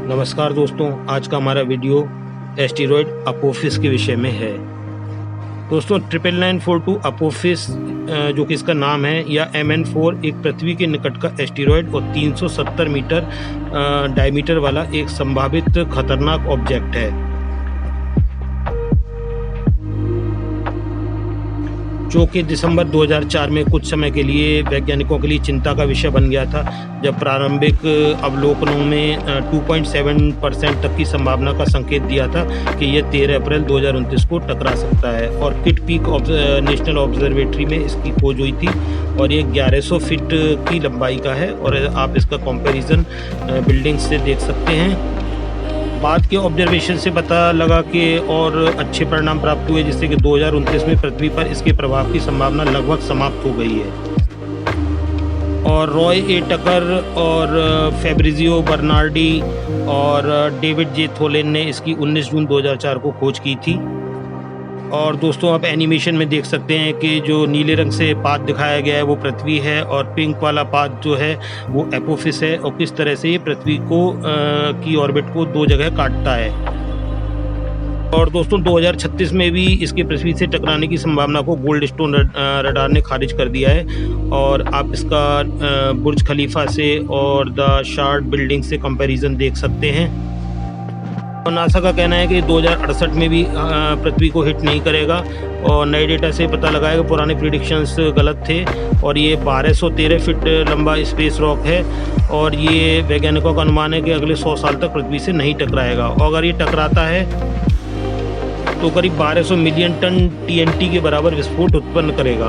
नमस्कार दोस्तों, आज का हमारा वीडियो एस्टेरॉयड अपोफिस के विषय में है। दोस्तों 99942 अपोफिस जो कि इसका नाम है, या MN4 एक पृथ्वी के निकट का एस्टेरॉयड और 370 मीटर डायमीटर वाला एक संभावित खतरनाक ऑब्जेक्ट है, जो कि दिसंबर 2004 में कुछ समय के लिए वैज्ञानिकों के लिए चिंता का विषय बन गया था, जब प्रारंभिक अवलोकनों में 2.7% तक की संभावना का संकेत दिया था कि यह 13 अप्रैल 2029 को टकरा सकता है। और किट पीक नेशनल ऑब्जर्वेटरी में इसकी खोज हुई थी और ये 1100 फीट की लंबाई का है और आप इसका कंपैरिजन बिल्डिंग से देख सकते हैं। बाद के ऑब्जर्वेशन से पता लगा कि और अच्छे परिणाम प्राप्त हुए, जिससे कि 2029 में पृथ्वी पर इसके प्रभाव की संभावना लगभग समाप्त हो गई है। और रॉय ए टकर और फैब्रिजियो बर्नार्डी और डेविड जे थोलेन ने इसकी 19 जून 2004 को खोज की थी। और दोस्तों आप एनिमेशन में देख सकते हैं कि जो नीले रंग से पाथ दिखाया गया है वो पृथ्वी है, और पिंक वाला पाथ जो है वो अपोफिस है, और किस तरह से ये पृथ्वी को की ऑर्बिट को दो जगह काटता है। और दोस्तों 2036 में भी इसके पृथ्वी से टकराने की संभावना को गोल्डस्टोन रडार ने खारिज कर दिया है। और आप इसका बुर्ज खलीफा से और द शार्ड बिल्डिंग से कंपैरिजन देख सकते हैं। और नासा का कहना है कि 2068 में भी पृथ्वी को हिट नहीं करेगा, और नए डेटा से पता लगा है कि पुराने प्रिडिक्शंस गलत थे। और ये 1213 फीट लंबा स्पेस रॉक है, और ये वैज्ञानिकों का अनुमान है कि अगले 100 साल तक पृथ्वी से नहीं टकराएगा। और अगर ये टकराता है तो करीब 1200 मिलियन टन TNT के बराबर विस्फोट उत्पन्न करेगा।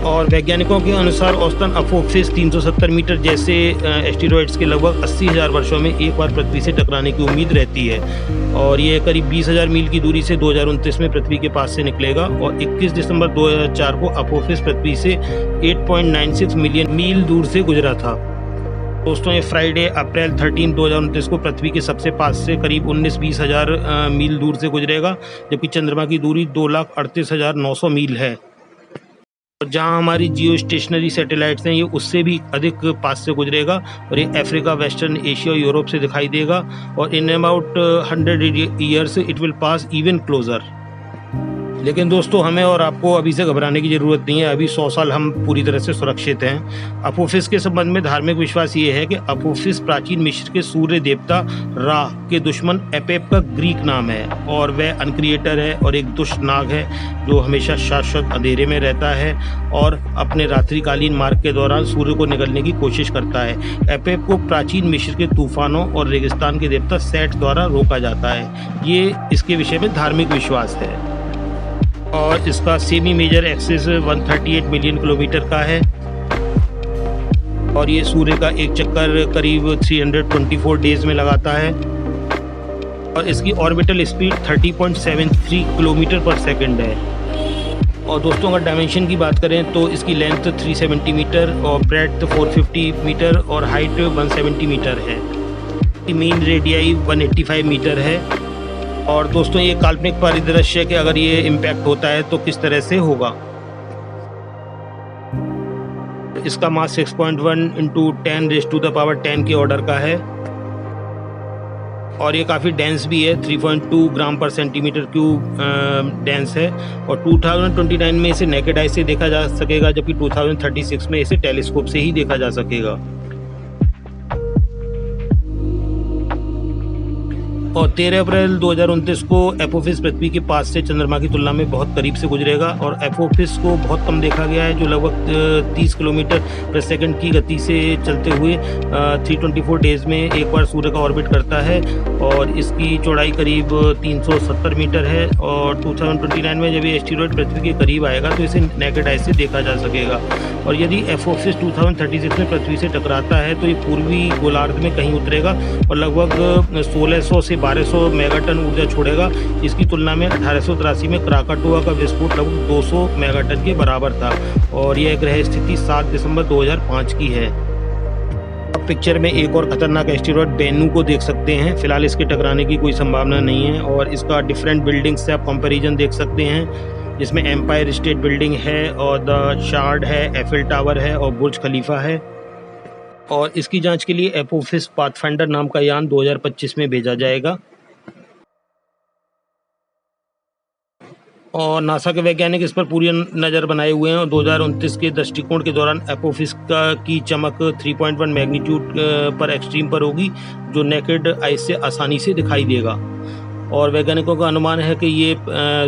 और वैज्ञानिकों के अनुसार औसतन अपोफिस 370 मीटर जैसे एस्टेरॉयड्स के लगभग 80,000 वर्षों में एक बार पृथ्वी से टकराने की उम्मीद रहती है। और ये करीब 20,000 मील की दूरी से 2029 में पृथ्वी के पास से निकलेगा। और 21 दिसंबर 2004 को अपोफिस पृथ्वी से 8.96 मिलियन मील दूर से गुजरा था। दोस्तों ये फ्राइडे अप्रैल 13, 2029 को पृथ्वी के सबसे पास से करीब 19-20 हज़ार मील दूर से गुजरेगा, जबकि चंद्रमा की दूरी 2,38,900 मील है। जहां हमारी जियो स्टेशनरी सैटेलाइट्स हैं, ये उससे भी अधिक पास से गुजरेगा, और ये अफ्रीका, वेस्टर्न एशिया और यूरोप से दिखाई देगा। और in about 100 years it will pass even closer. लेकिन दोस्तों हमें और आपको अभी से घबराने की ज़रूरत नहीं है। अभी 100 साल हम पूरी तरह से सुरक्षित हैं। अपोफिस के संबंध में धार्मिक विश्वास ये है कि अपोफिस प्राचीन मिस्र के सूर्य देवता रा के दुश्मन एपेप का ग्रीक नाम है, और वह अनक्रिएटर है और एक दुष्ट नाग है जो हमेशा शाश्वत अंधेरे में रहता है और अपने रात्रिकालीन मार्ग के दौरान सूर्य को निगलने की कोशिश करता है। एपेप को प्राचीन मिस्र के तूफानों और रेगिस्तान के देवता सेट द्वारा रोका जाता है। ये इसके विषय में धार्मिक विश्वास है। और इसका semi major axis 138 million kilometre का है, और ये सूर्य का एक चक्कर करीब 324 डेज में लगाता है। और इसकी ऑर्बिटल स्पीड 30.73 किलोमीटर पर सेकंड है। और दोस्तों अगर डायमेंशन की बात करें तो इसकी लेंथ 370 मीटर और ब्रेड्थ 450 मीटर और हाइट 170 मीटर है। मीन रेडियाई 185 मीटर है। और दोस्तों ये काल्पनिक परिदृश्य है कि अगर ये इम्पैक्ट होता है तो किस तरह से होगा। इसका मास 6.1 × 10⁻10 के ऑर्डर का है, और ये काफ़ी डेंस भी है। 3.2 ग्राम पर सेंटीमीटर क्यूब डेंस है। और 2029 में इसे नेकेड आई से देखा जा सकेगा, जबकि 2036 में इसे टेलीस्कोप से ही देखा जा सकेगा। और 13 अप्रैल 2029 को अपोफिस पृथ्वी के पास से चंद्रमा की तुलना में बहुत करीब से गुजरेगा। और अपोफिस को बहुत कम देखा गया है, जो लगभग 30 किलोमीटर पर सेकंड की गति से चलते हुए 324 डेज में एक बार सूर्य का ऑर्बिट करता है। और इसकी चौड़ाई करीब 370 मीटर है। और 2029 में जब ये एस्टेरॉयड पृथ्वी के करीब आएगा तो इसे नेकेड आई से देखा जा सकेगा। और यदि अपोफिस 2036 में पृथ्वी से टकराता है तो ये पूर्वी गोलार्ध में कहीं उतरेगा और लगभग 1600 से 1200 मेगाटन ऊर्जा छोड़ेगा। इसकी तुलना में 1883 में क्राकाटोआ का विस्फोट लगभग 200 मेगाटन के बराबर था। और यह ग्रह स्थिति 7 दिसंबर 2005 की है। अब पिक्चर में एक और खतरनाक एस्टेरॉयड बेनू को देख सकते हैं। फिलहाल इसके टकराने की कोई संभावना नहीं है। और इसका डिफरेंट बिल्डिंग्स से आप कंपैरिजन देख सकते हैं, जिसमें एम्पायर स्टेट बिल्डिंग है और द शार्ड है, एफिल टावर है और बुर्ज खलीफा है। और इसकी जांच के लिए एपोफिस पाथफाइंडर नाम का यान 2025 में भेजा जाएगा। और नासा के वैज्ञानिक इस पर पूरी नज़र बनाए हुए हैं और 2029 के दृष्टिकोण के दौरान एपोफिस की चमक 3.1 मैग्नीट्यूड पर एक्सट्रीम पर होगी, जो नेकेड आई से आसानी से दिखाई देगा। और वैज्ञानिकों का अनुमान है कि ये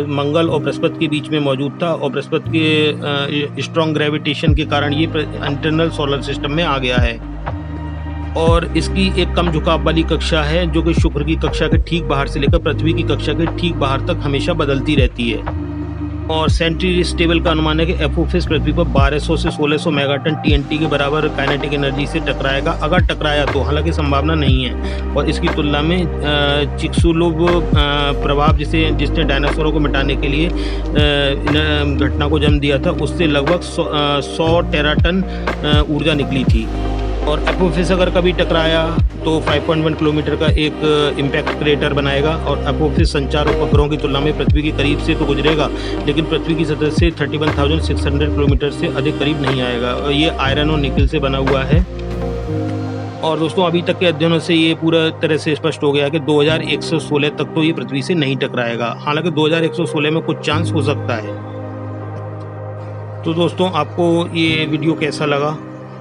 मंगल और बृहस्पति के बीच में मौजूद था और बृहस्पति के स्ट्रॉन्ग ग्रेविटेशन के कारण ये इंटरनल सोलर सिस्टम में आ गया है। और इसकी एक कम झुकाव वाली कक्षा है जो कि शुक्र की कक्षा के ठीक बाहर से लेकर पृथ्वी की कक्षा के ठीक बाहर तक हमेशा बदलती रहती है। और सेंट्री स्टेबल का अनुमान है कि एपोफिस पृथ्वी पर 1200 से 1600 मेगाटन TNT के बराबर काइनेटिक एनर्जी से टकराएगा, अगर टकराया तो, हालांकि संभावना नहीं है। और इसकी तुलना में चिक्सुलुव प्रभाव जिसने डायनासोरों को मिटाने के लिए घटना को जन्म दिया था, उससे लगभग 100 टेराटन ऊर्जा निकली थी। और एपोफिस अगर कभी टकराया तो 5.1 किलोमीटर का एक इम्पैक्ट क्रेटर बनाएगा। और एपोफिस संचार उपग्रहों की तुलना में पृथ्वी के करीब से तो गुजरेगा, लेकिन पृथ्वी की सतह से 31,600 किलोमीटर से अधिक करीब नहीं आएगा। और ये आयरन और निकल से बना हुआ है। और दोस्तों, अभी तक के अध्ययनों से ये पूरा तरह से स्पष्ट हो गया है कि 2116 तक तो ये पृथ्वी से नहीं टकराएगा। हालांकि 2116 में कुछ चांस हो सकता है। तो दोस्तों, आपको ये वीडियो कैसा लगा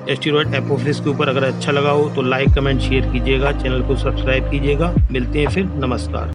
एस्टेरॉयड एपोफिस के ऊपर? अगर अच्छा लगा हो तो लाइक, कमेंट, शेयर कीजिएगा, चैनल को सब्सक्राइब कीजिएगा। मिलते हैं फिर, नमस्कार।